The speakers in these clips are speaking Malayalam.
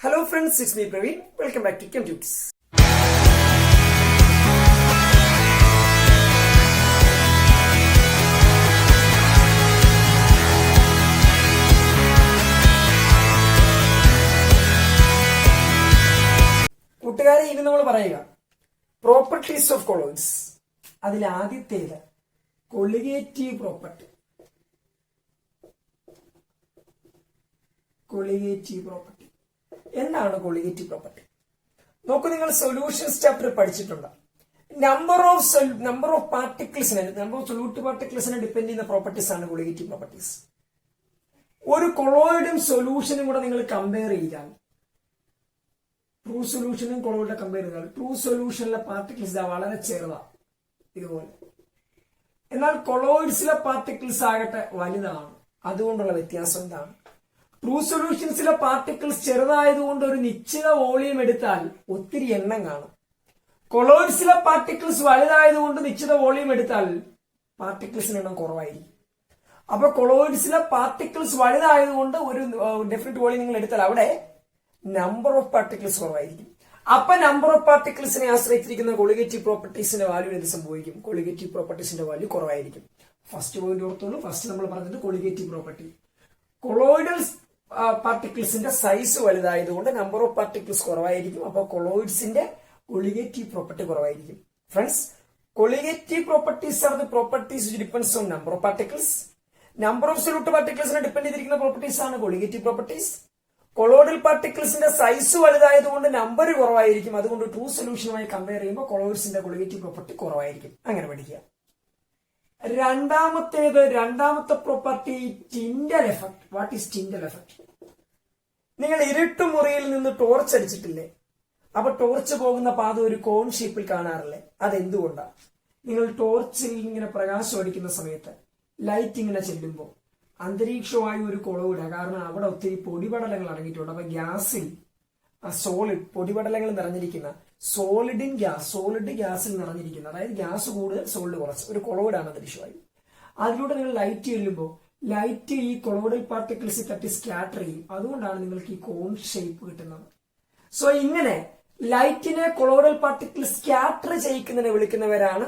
Hello friends, it's me Praveen. Welcome back to ChemTubes. കൂട്ടുകാരെ, ഇനി നമ്മൾ പറയുക പ്രോപ്പർട്ടീസ് ഓഫ് കൊളോയിഡ്സ്. അതിൽ ആദ്യത്തേത് കൊളിഗേറ്റീവ് പ്രോപ്പർട്ടി. കൊളിഗേറ്റീവ് പ്രോപ്പർട്ടി എന്താണ് കൊളിഗേറ്റീവ് പ്രോപ്പർട്ടി? നോക്കൂ, നിങ്ങൾ സൊല്യൂഷൻസ് ചാപ്റ്റർ പഠിച്ചിട്ടുണ്ട്. നമ്പർ ഓഫ് പാർട്ടിക്കിൾസിനെ, നമ്പർ ഓഫ് സൊല്യൂട്ട് പാർട്ടിക്കിൾസിനെ ഡിപെൻഡ് ചെയ്യുന്ന പ്രോപ്പർട്ടീസ് ആണ് കൊളിഗേറ്റീവ് പ്രോപ്പർട്ടീസ്. ഒരു കൊളോയിഡും സൊല്യൂഷനും കൂടെ നിങ്ങൾ കമ്പയർ ചെയ്താൽ, ട്രൂ സൊല്യൂഷനും കൊളോയിഡും കമ്പയർ ചെയ്താൽ ട്രൂ സൊല്യൂഷനിലെ പാർട്ടിക്കിൾസ് വളരെ ചെറുതാണ്, ഇതുപോലെ. എന്നാൽ കൊളോയിഡ്സിലെ പാർട്ടിക്കിൾസ് ആകട്ടെ വലുതാണ്. അതുകൊണ്ടുള്ള വ്യത്യാസം എന്താണ്? ട്രൂ സൊല്യൂഷൻസിലെ പാർട്ടിക്കിൾസ് ചെറുതായതുകൊണ്ട് ഒരു നിശ്ചിത വോളിയം എടുത്താൽ ഒത്തിരി എണ്ണം കാണും. കൊളോയിഡ്സിലെ പാർട്ടിക്കിൾസ് വലുതായതുകൊണ്ട് നിശ്ചിത വോളിയം എടുത്താൽ പാർട്ടിക്കിൾസിന് എണ്ണം കുറവായിരിക്കും. അപ്പൊ കൊളോയിഡ്സിലെ പാർട്ടിക്കിൾസ് വലുതായതുകൊണ്ട് ഒരു ഡെഫിനറ്റ് വോളിയം നിങ്ങൾ എടുത്താൽ അവിടെ നമ്പർ ഓഫ് പാർട്ടിക്കിൾസ് കുറവായിരിക്കും. അപ്പൊ നമ്പർ ഓഫ് പാർട്ടിക്കിൾസിനെ ആശ്രയിച്ചിരിക്കുന്ന കൊളിഗേറ്റീവ് പ്രോപ്പർട്ടീസിന്റെ വാല്യൂ എന്ത് സംഭവിക്കും? കൊളിഗേറ്റീവ് പ്രോപ്പർട്ടീസിന്റെ വാല്യൂ കുറവായിരിക്കും. ഫസ്റ്റ് പോയിന്റ് ഓർത്തോളൂ. ഫസ്റ്റ് നമ്മൾ പറഞ്ഞത് കൊളിഗേറ്റീവ് പ്രോപ്പർട്ടി. കൊളോയിഡൽ പാർട്ടിക്കിൾസിന്റെ സൈസ് വലുതായതുകൊണ്ട് നമ്പർ ഓഫ് പാർട്ടിക്കിൾസ് കുറവായിരിക്കും. അപ്പൊ കൊളോയിഡ്സിന്റെ കൊളിഗേറ്റീവ് പ്രോപ്പർട്ടി കുറവായിരിക്കും. Friends, colligative properties are the properties which depends on number of particles. Number of solute പാർട്ടിക്കിൾസിനെ ഡിപെൻഡ് ചെയ്തിരിക്കുന്ന പ്രോപ്പർട്ടീസ് ആണ് കൊളിഗേറ്റീവ് പ്രോപ്പർട്ടീസ്. കൊളോയിഡൽ പാർട്ടിക്കിൾസിന്റെ സൈസ് വലുതായതുകൊണ്ട് നമ്പർ കുറവായിരിക്കും. അതുകൊണ്ട് ട്രൂ സൊല്യൂഷനുമായി കമ്പയർ ചെയ്യുമ്പോൾ കൊളോയിഡ്സിന്റെ കൊളിഗേറ്റീവ് പ്രോപ്പർട്ടി കുറവായിരിക്കും. അങ്ങനെ പഠിക്കുക. രണ്ടാമത്തെ property Tyndall effect. What is Tyndall effect? നിങ്ങൾ ഇരുട്ടുമുറിയിൽ നിന്ന് ടോർച്ച് അടിച്ചിട്ടില്ലേ? അപ്പൊ ടോർച്ച് പോകുന്ന പാത ഒരു കോൺ ഷേപ്പിൽ കാണാറില്ലേ? അതെന്തുകൊണ്ടാണ്? നിങ്ങൾ ടോർച്ചിൽ ഇങ്ങനെ പ്രകാശം അടിക്കുന്ന സമയത്ത് ലൈറ്റ് ഇങ്ങനെ ചെല്ലുമ്പോൾ അന്തരീക്ഷമായി ഒരു കൊളവിട, കാരണം അവിടെ ഒത്തിരി പൊടിപടലങ്ങൾ അടങ്ങിയിട്ടുണ്ട്. അപ്പൊ ഗ്യാസിൽ സോളിഡ് പൊടിപടലങ്ങൾ നിറഞ്ഞിരിക്കുന്ന സോളിഡ് ഗ്യാസിൽ നിറഞ്ഞിരിക്കുന്ന, അതായത് ഗ്യാസ് കൂടുതൽ സോളിഡ് കുറച്ച് ഒരു കൊളോയിഡാണ് അന്തരീക്ഷമായി. അതിലൂടെ നിങ്ങൾ ലൈറ്റ് ചെല്ലുമ്പോൾ ലൈറ്റ് ഈ കൊളോയിഡൽ പാർട്ടിക്കിൾസ് തട്ടി സ്കാറ്റർ ചെയ്യും. അതുകൊണ്ടാണ് നിങ്ങൾക്ക് ഈ കോൺ ഷേപ്പ് കിട്ടുന്നത്. സോ ഇങ്ങനെ ലൈറ്റിനെ കൊളോയിഡൽ പാർട്ടിക്കിൾ സ്കാറ്റർ ചെയ്യിക്കുന്നതിനെ വിളിക്കുന്നവരാണ്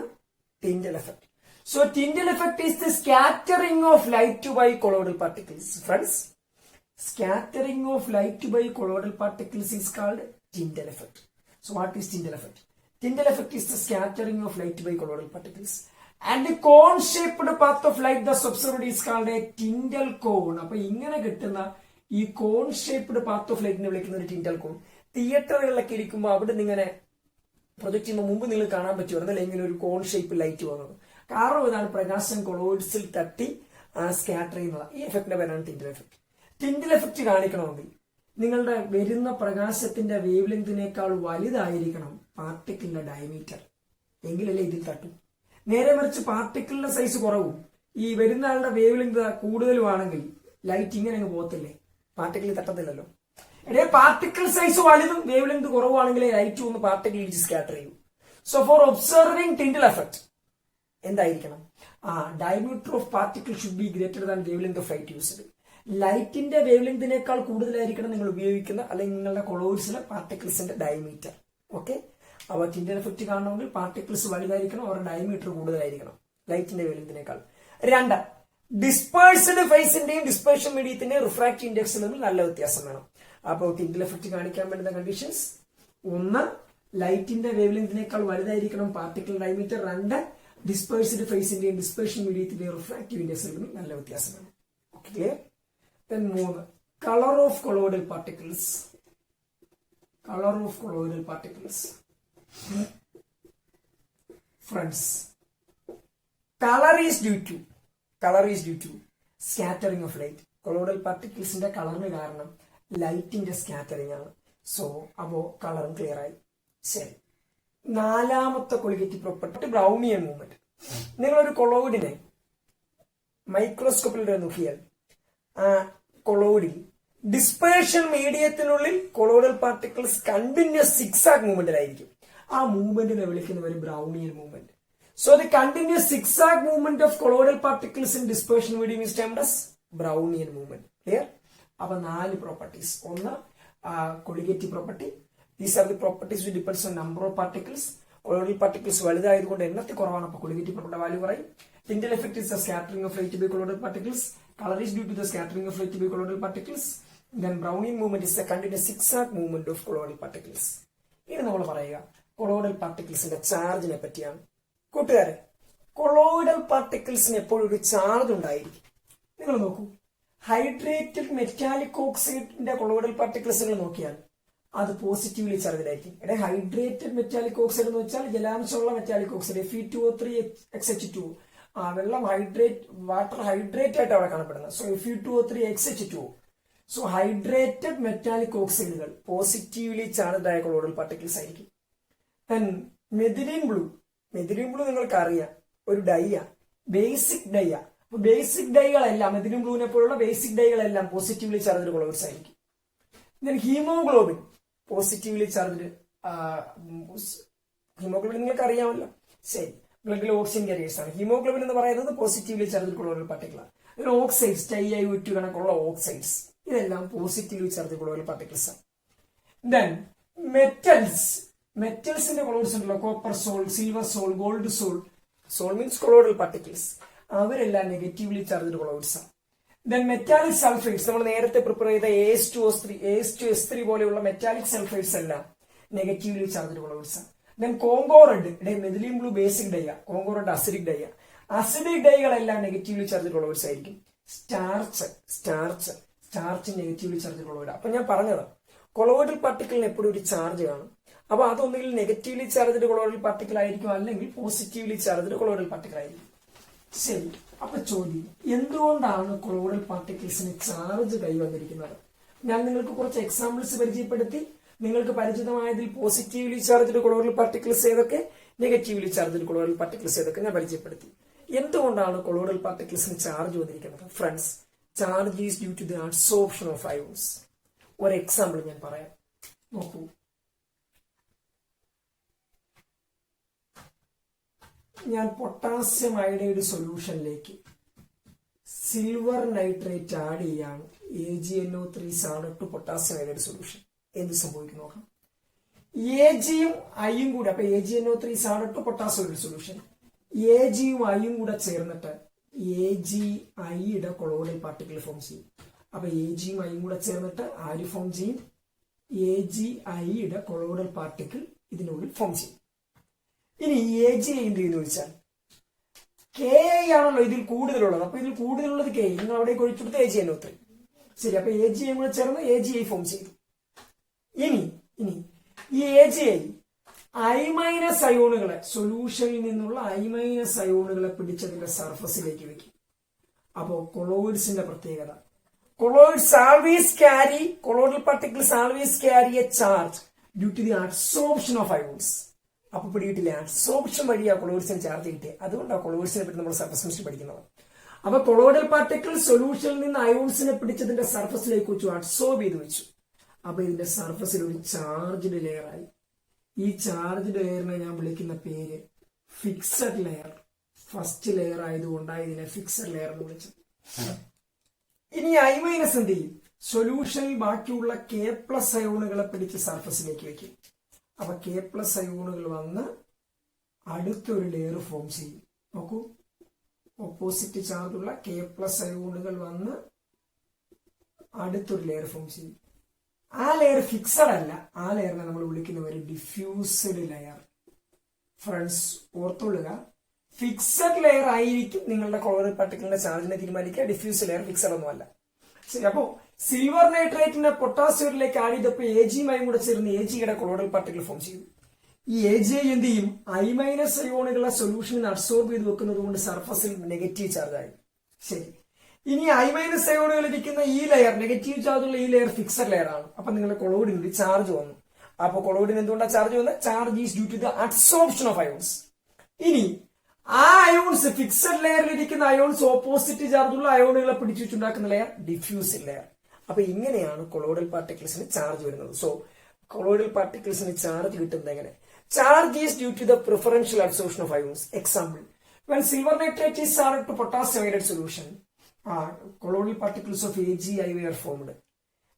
Tyndall effect. So Tyndall effect is the scattering of light by colloidal particles. Friends, scattering of light by colloidal particles is called Tyndall effect. So what is Tyndall effect? Tyndall effect is the scattering of light by colloidal particles. And the cone-shaped path of light thus observed is called a Tyndall cone. അപ്പൊ ഇങ്ങനെ കിട്ടുന്ന ഈ കോൺ ഷേപ്ഡ് പാത്ത് ഓഫ് ലൈറ്റിനെ വിളിക്കുന്ന ഒരു ടിൻഡൽ കോൺ. തിയേറ്ററുകളിലൊക്കെ ഇരിക്കുമ്പോൾ അവിടെ നിന്നിങ്ങനെ പ്രൊജക്ട് ചെയ്യുമ്പോൾ മുമ്പ് നിങ്ങൾ കാണാൻ പറ്റുമായിരുന്നു അല്ലെങ്കിൽ ഒരു കോൺ ഷേപ്പ് ലൈറ്റ് വന്നത്. കാരണം ഇതാണ് പ്രകാശം കൊളോയിഡ്സിൽ തട്ടി സ്കാറ്റർ ചെയ്യുന്നത്. ഈ എഫക്റ്റിന്റെ പേരാണ് ടിൻഡൽ എഫക്ട്. ടിൻഡൽ എഫക്ട് കാണിക്കണമെങ്കിൽ നിങ്ങളുടെ വരുന്ന പ്രകാശത്തിന്റെ വേവ് ലെങ്തിനേക്കാൾ വലുതായിരിക്കണം പാർട്ടിക്കിളിന്റെ ഡയമീറ്റർ, എങ്കിലല്ലേ ഇതിൽ തട്ടും. നേരെ മറിച്ച് പാർട്ടിക്കിളിന്റെ സൈസ് കുറവും ഈ വരുന്ന ആളുടെ വേവ് ലെങ്ത് കൂടുതലുമാണെങ്കിൽ ലൈറ്റ് ഇങ്ങനെ അങ്ങ് പോകത്തില്ലേ, പാർട്ടിക്കിൾ തട്ടത്തില്ലല്ലോ. ഇടയിൽ പാർട്ടിക്കിൾ സൈസ് വലുതും വേവ് ലെങ്ത് കുറവാണെങ്കിൽ ലൈറ്റ് ഒന്ന് പാർട്ടിക്കിൾ സ്കാറ്റർ ചെയ്യും. So for observing Tyndall effect എന്തായിരിക്കണം? Diameter of particle should be greater than wavelength of light used. ലൈറ്റിന്റെ വേവ് ലെങ്തിനേക്കാൾ കൂടുതലായിരിക്കണം നിങ്ങൾ ഉപയോഗിക്കുന്ന അല്ലെങ്കിൽ നിങ്ങളുടെ കൊളോയിഡ്സിലെ പാർട്ടിക്കിൾസിന്റെ ഡയമീറ്റർ. ഓക്കെ, അപ്പോൾ ടിൻഡൽ എഫക്ട് കാണണമെങ്കിൽ പാർട്ടിക്കിൾസ് വലുതായിരിക്കണം, അവരുടെ ഡയമീറ്റർ കൂടുതലായിരിക്കണം ലൈറ്റിന്റെ വേവ് ലെങ്തിനേക്കാൾ. 2, ഡിസ്പേഴ്സ്ഡ് ഫേസിന്റെയും ഡിസ്പേർഷൻ മീഡിയത്തിന്റെയും റിഫ്രാക്റ്റീവ് ഇൻഡെക്സിൽ തമ്മിൽ നല്ല വ്യത്യാസം വേണം. അപ്പോൾ ടിൻഡൽ എഫക്ട് കാണിക്കാൻ വേണ്ടുന്ന കണ്ടീഷൻസ്: 1, ലൈറ്റിന്റെ വേവ് ലെങ്തിനേക്കാൾ വലുതായിരിക്കണം പാർട്ടിക്കിൾ ഡയമീറ്റർ. 2, ഡിസ്പേഴ്സ്ഡ് ഫേസിന്റെയും ഡിസ്പേർഷൻ മീഡിയത്തിന്റെയും റിഫ്രാക്റ്റീവ് ഇൻഡെക്സിൽ തമ്മിൽ നല്ല വ്യത്യാസം വേണം. Okay, clear? 3, colour of colloidal particles. Colour of colloidal particles. Friends, colour is due to scattering of light. Colloidal പാർട്ടിക്കിൾസിന്റെ കളറിന് കാരണം ലൈറ്റിന്റെ സ്കാറ്ററിംഗ് ആണ്. സോ അപ്പോ കളറും ക്ലിയർ ആയി. ശരി, 4ാമത്തെ കൊളിഗേറ്റീവ് പ്രോപ്പർട്ടി ബ്രൗണിയൻ മൂവ്മെന്റ്. നിങ്ങളൊരു കൊളോയിഡിനെ മൈക്രോസ്കോപ്പിലൂടെ നോക്കിയാൽ കൊളോയിഡിൽ ഡിസ്പേർഷൻ മീഡിയത്തിനുള്ളിൽ കൊളോയിഡൽ പാർട്ടിക്കിൾസ് കണ്ടിന്യൂസ് സിക്സാഗ് മൂവ്മെന്റിലായിരിക്കും. ആ മൂവ്മെന്റിനെ വിളിക്കുന്നവർ Brownian movement. So the continuous zigzag movement of colloidal particles in dispersion medium is termed as Brownian movement. Clear? അപ്പൊ 4 properties. 1, colligative property. These are the properties which depends on number of particles. Colloidal particles വലുതായതുകൊണ്ട് എണ്ണത്തിൽ കുറവാണ്, അപ്പോൾ കൊളിഗേറ്റീവ് പ്രോപ്പർട്ടി വാല്യൂ പറയും. Tyndall effect is the scattering of light by colloidal particles. Color is due to the scattering of light by colloidal particles. Then Brownian movement is the continuous zigzag movement of colloidal particles. ഇനി നമ്മൾ പറയുക കൊളോയിഡൽ പാർട്ടിക്കിൾസിന്റെ ചാർജിനെ പറ്റിയാണ്. കൂട്ടുകാരെ, കൊളോയിഡൽ പാർട്ടിക്കിൾസിന് എപ്പോഴും ഒരു ചാർജ് ഉണ്ടായിരിക്കും. നിങ്ങൾ നോക്കൂ, ഹൈഡ്രേറ്റഡ് മെറ്റാലിക് ഓക്സൈഡിന്റെ കൊളോയിഡൽ പാർട്ടിക്കിൾസ് നിങ്ങൾ നോക്കിയാൽ അത് പോസിറ്റീവ്ലി ചാർജ്ഡ് ആയിരിക്കും. ഹൈഡ്രേറ്റഡ് മെറ്റാലിക് ഓക്സൈഡ് എന്ന് വെച്ചാൽ ജലാംശമുള്ള മെറ്റാലിക് ഓക്സൈഡ് Fe2O3 XH2. വെള്ളം വാട്ടർ ഹൈഡ്രേറ്റ് ആയിട്ട് അവിടെ കാണപ്പെടുന്നത്. So Fe2O3 XH2. So hydrated metallic ഓക്സൈഡുകൾ പോസിറ്റീവ്ലി ചാർജ്ഡ് ആയ കൊളോയിഡൽ പാർട്ടിക്കിൾസ് ആയിരിക്കും. മെഥിലീൻ ബ്ലൂ നിങ്ങൾക്ക് അറിയാം, ഒരു ഡൈയ, ബേസിക് ഡൈയ. ബേസിക് ഡൈകളെല്ലാം, മെഥിലീൻ ബ്ലൂവിനെ പോലുള്ള ബേസിക് ഡൈകളെല്ലാം പോസിറ്റീവ്ലി ചാർജ്ഡ് കൊളോയിഡ്സ് ആയിരിക്കും. Haemoglobin positively charged. ഹീമോഗ്ലോബിൻ നിങ്ങൾക്ക് അറിയാമല്ലോ, ശരി, ബ്ലഡിലെ ഓക്സിജൻ കാരിയേഴ്സ് ആണ്. ഹീമോഗ്ലോബിൻ എന്ന് പറയുന്നത് പോസിറ്റീവ്ലി ചാർജ്ഡ് കൊളോയിഡൽ പാർട്ടിക്കിളാണ്. ഇതിൽ ഓക്സൈഡ്സ്, TiO2 കണക്കുള്ള ഓക്സൈഡ്സ്, ഇതെല്ലാം പോസിറ്റീവ്ലി ചാർജ്ഡ് കൊളോയിഡൽ പാർട്ടിക്കിൾസ് ആണ്. ദെൻ മെറ്റൽസിന്റെ കൊളോയിഡ്സ് ഉണ്ടല്ലോ, copper soul, silver sol, gold sol. Sol means colloidal particles. അവരെല്ലാം നെഗറ്റീവ്ലി ചാർജ്ഡ് കൊളോയിഡ്സ് ആണ്. ദെൻ മെറ്റാലിക് സൾഫൈഡ്സ്, നമ്മൾ നേരത്തെ പ്രിപ്പയർ ചെയ്ത AS2S3 പോലെയുള്ള മെറ്റാലിക് സൾഫൈഡ്സ് എല്ലാം നെഗറ്റീവ്ലി ചാർജ്ഡ് കൊളോയിഡ്സ് ആണ്. Then Congo red, methylene blue basic dye, Congo red acidic dye. Acidic ഡൈകളെല്ലാം നെഗറ്റീവ്ലി ചാർജ്ഡ് കൊളോയിഡ്സ് ആയിരിക്കും. Starch negatively charged colloid. അപ്പൊ ഞാൻ പറഞ്ഞത് കൊളോയിഡൽ പാർട്ടിക്കിളിന് എപ്പോഴും ഒരു ചാർജ് കാണും. അപ്പൊ അതൊന്നുകിൽ നെഗറ്റീവ്ലി ചാർജ്ഡ് കൊളോയിഡൽ പാർട്ടിക്കിൾ ആയിരിക്കും, അല്ലെങ്കിൽ പോസിറ്റീവ്ലി ചാർജ്ഡ് കൊളോയിഡൽ പാർട്ടിക്കിൾ ആയിരിക്കും. ശരി, അപ്പൊ ചോദ്യം, എന്തുകൊണ്ടാണ് കൊളോയിഡൽ പാർട്ടിക്കിൾസിന് ചാർജ് കൈവന്നിരിക്കുന്നത്? ഞാൻ നിങ്ങൾക്ക് കുറച്ച് എക്സാമ്പിൾസ് പരിചയപ്പെടുത്തി. നിങ്ങൾക്ക് പരിചിതമായതിൽ പോസിറ്റീവ്ലി ചാർജ്ഡ് കൊളോയിഡൽ പാർട്ടിക്കിൾസ് ഏതൊക്കെ, നെഗറ്റീവ്ലി ചാർജ്ഡ് കൊളോയിഡൽ പാർട്ടിക്കിൾസ് ഏതൊക്കെ ഞാൻ പരിചയപ്പെടുത്തി. എന്തുകൊണ്ടാണ് കൊളോയിഡൽ പാർട്ടിക്കിൾസിന് ചാർജ് വന്നിരിക്കുന്നത്? Friends, charge is due to the absorption of ions. ഒരു എക്സാമ്പിൾ ഞാൻ പറയാം, നോക്കൂ. ഞാൻ പൊട്ടാസ്യം അയഡൈഡ് സൊല്യൂഷനിലേക്ക് സിൽവർ നൈട്രേറ്റ് ആഡ് ചെയ്യാണ്. AgNO3 ആണ് ടു പൊട്ടാസ്യം അയഡൈഡ് സൊല്യൂഷൻ. എന്ത് സംഭവിക്കും നോക്കാം. Agയും Iയും കൂടെ, അപ്പൊ AgNO3 ആണ് ടു പൊട്ടാസ്യം അയഡൈഡ് സൊല്യൂഷൻ. Agയും Iയും കൂടെ ചേർന്നിട്ട് AgIയുടെ കൊളോയിഡൽ പാർട്ടിക്കിൾ ഫോം ചെയ്യും. അപ്പൊ Agയും Iയും കൂടെ ചേർന്നിട്ട് ആര് ഫോം ചെയ്യും? AgIയുടെ കൊളോയിഡൽ പാർട്ടിക്കിൾ ഇതിനുള്ളിൽ ഫോം ചെയ്യും. ഇനി Ag എന്ത് ചെയ്യുന്നു വെച്ചാൽ Ki ആണല്ലോ ഇതിൽ കൂടുതലുള്ളത്. അപ്പൊ ഇതിൽ കൂടുതലുള്ളത് Ki, നിങ്ങൾ അവിടേക്ക് ഒഴിച്ചെടുത്ത് AgNO3. ശരി, അപ്പൊ Agi കൂടെ ചേർന്ന് AgI ഫോം ചെയ്തു. ഇനി ഈ AgI I- അയോണുകളെ, സൊല്യൂഷനിൽ നിന്നുള്ള I- അയോണുകളെ പിടിച്ചതിന്റെ സർഫസിലേക്ക് വെക്കും. അപ്പോ കൊളോയിഡ്സിന്റെ പ്രത്യേകത, colloidal particles always carry a charge due to the absorption of ions. അപ്പൊ പിടിയിട്ടില്ല, അബ്സോർപ്ഷൻ വഴിയാ കൊളോയിഡ്സിന് ചാർജ് കിട്ടിയത്. അതുകൊണ്ടാണ് കൊളോയിഡ്സിനെ പറ്റി നമ്മൾ സർഫസ് കെമിസ്ട്രി പഠിക്കുന്നത്. അപ്പൊ കൊളോയിഡൽ പാർട്ടിക്കിൾ സൊല്യൂഷനിൽ നിന്ന് അയോൺസിനെ പിടിച്ചതിന്റെ സർഫസിലേക്ക് വെച്ചു, അബ്സോർബ് ചെയ്ത് വെച്ചു. അപ്പൊ ഇതിന്റെ സർഫസിൽ ഒരു ചാർജ്ഡ് ലെയർ ആയി. ഈ ചാർജ്ഡ് ലെയറിനെ ഞാൻ വിളിക്കുന്ന പേര് ഫിക്സഡ് ലെയർ. ഫസ്റ്റ് ലെയർ ആയതുകൊണ്ടാണ് ഇതിനെ ഫിക്സഡ് ലെയർ എന്ന് വിളിച്ചത്. ഇനി I- എന്ത് ചെയ്യും? സൊല്യൂഷനിൽ ബാക്കിയുള്ള K+ അയോണുകളെ പിടിച്ച് സർഫസിലേക്ക് വെക്കും. അപ്പൊ K+ അയോണുകൾ വന്ന് അടുത്തൊരു ലെയർ ഫോം ചെയ്യും. നോക്കൂ, ഓപ്പോസിറ്റ് ചാർജുള്ള K+ അയോണുകൾ വന്ന് അടുത്തൊരു ലെയർ ഫോം ചെയ്യും. ആ ലെയർ ഫിക്സഡ് അല്ല, ആ ലെയറിനെ നമ്മൾ വിളിക്കുന്ന ഒരു ഡിഫ്യൂസ്ഡ് ലെയർ. ഫ്രണ്ട്സ്, ഓർത്തുകൊള്ളുക, ഫിക്സഡ് ലെയർ ആയിരിക്കും നിങ്ങളുടെ കൊളോയിഡൽ പാർട്ടിക്കിളിന്റെ ചാർജിനെ തീരുമാനിക്കുക. ഡിഫ്യൂസ്ഡ് ലെയർ ഫിക്സഡ് ഒന്നുമല്ല. ശരി, അപ്പോ സിൽവർ നൈട്രേറ്റിന്റെ പൊട്ടാസ്യത്തിലേക്ക് ആഡ് ചെയ്തപ്പോ Agയും കൂടെ ചേർന്ന് Agയുടെ കൊളോയിഡൽ പാർട്ടിക്കിൾ ഫോം ചെയ്തു. ഈ Agi എന്ത് ചെയ്യും? I- അയോണുകളെ സൊല്യൂഷനിൽ അബ്സോർബ് ചെയ്ത് വെക്കുന്നത് കൊണ്ട് സർഫസിൽ നെഗറ്റീവ് ചാർജ് ആയി. ശരി, ഇനി I- അയോണുകൾ ഇരിക്കുന്ന ഈ ലെയർ, നെഗറ്റീവ് ചാർജുള്ള ഈ ലെയർ ഫിക്സഡ് ലെയർ ആണ്. അപ്പൊ നിങ്ങളുടെ കൊളോയിഡിന് ചാർജ് വന്നു. അപ്പൊ കൊളോയിഡിന് എന്തുകൊണ്ടാണ് ചാർജ് വന്നത്? Charge is due to the absorption of ions. ഇനി ആ അയോൺസ്, ഫിക്സഡ് ലെയറിൽ ഇരിക്കുന്ന അയോൺസ് ഓപ്പോസിറ്റ് ചാർജുള്ള അയോണുകളെ പിടിച്ചു വെച്ചുണ്ടാക്കുന്ന ലെയർ ഡിഫ്യൂസ്ഡ് ലെയർ. അപ്പൊ ഇങ്ങനെയാണ് കൊളോയിഡൽ പാർട്ടിക്കിൾസിന് ചാർജ് വരുന്നത്. സോ കൊളോയിഡൽ പാർട്ടിക്കിൾസിന് ചാർജ് കിട്ടുന്നത് എങ്ങനെ? Charge is due to the preferential absorption of ions. Example, when silver nitrate is added to potassium iodide solution, colloidal particles of AgI were formed.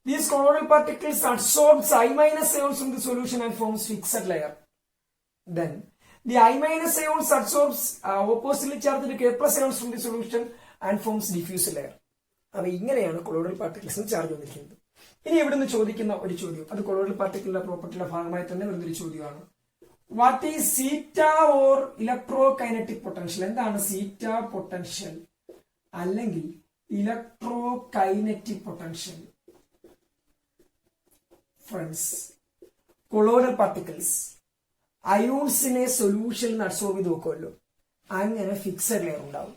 These colloidal particles absorbs I minus ions from the solution and forms fixed layer. Then the I minus ions absorbs oppositely charged K plus ions from the solution and forms diffuse layer. അപ്പൊ ഇങ്ങനെയാണ് കൊളോയിഡൽ പാർട്ടിക്കിൾസിന് ചാർജ് വന്നിരിക്കുന്നത്. ഇനി ഇവിടെ നിന്ന് ചോദിക്കുന്ന ഒരു ചോദ്യം, അത് കൊളോയിഡൽ പാർട്ടിക്കിളിന്റെ പ്രോപ്പർട്ടിയുടെ ഭാഗമായി തന്നെ വരുന്നൊരു ചോദ്യമാണ്. What is zeta or electrokinetic potential? എന്താണ് സീറ്റ പൊട്ടൻഷ്യൽ അല്ലെങ്കിൽ electrokinetic potential? Friends, colloidal particles അയോൺസിനെ സൊല്യൂഷനിൽ അബ്സോർബ് ചെയ്ത് നോക്കുമല്ലോ, അങ്ങനെ ഫിക്സഡ് ലെയർ ഉണ്ടാവും.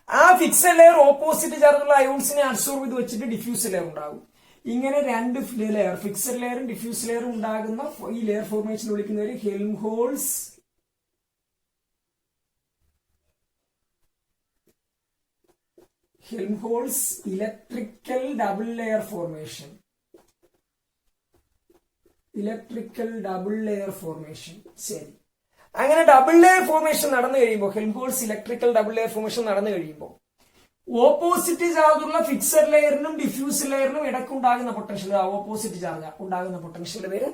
ആ ഫിക്സഡ് ലെയർ ഓപ്പോസിറ്റ് ചാർജുള്ള അയോൺസിനെ അബ്സോർബ് ചെയ്ത് വെച്ചിട്ട് ഡിഫ്യൂസ് ലെയർ ഉണ്ടാവും. ഇങ്ങനെ രണ്ട് ലെയർ, ഫിക്സഡ് ലെയറും ഡിഫ്യൂസ് ലെയറും ഉണ്ടാകുന്ന ഈ ലെയർ ഫോർമേഷൻ വിളിക്കുന്നവര് Helmholtz electrical double layer formation. Electrical double layer formation. ശരി, അങ്ങനെ ഡബിൾ ലെയർ ഫോർമേഷൻ നടന്നു കഴിയുമ്പോൾ, Helmholtz electrical double layer formation നടന്നു കഴിയുമ്പോൾ ഓപ്പോസിറ്റ് ചാർജുള്ള ഫിക്സഡ് ലെയറിനും ഡിഫ്യൂസ് ലെയറിനും ഇടക്കുണ്ടാകുന്ന പൊട്ടൻഷ്യൽ, ഓപ്പോസിറ്റ് ചാർജ് ഉണ്ടാകുന്ന പൊട്ടൻഷ്യലിന്റെ പേര്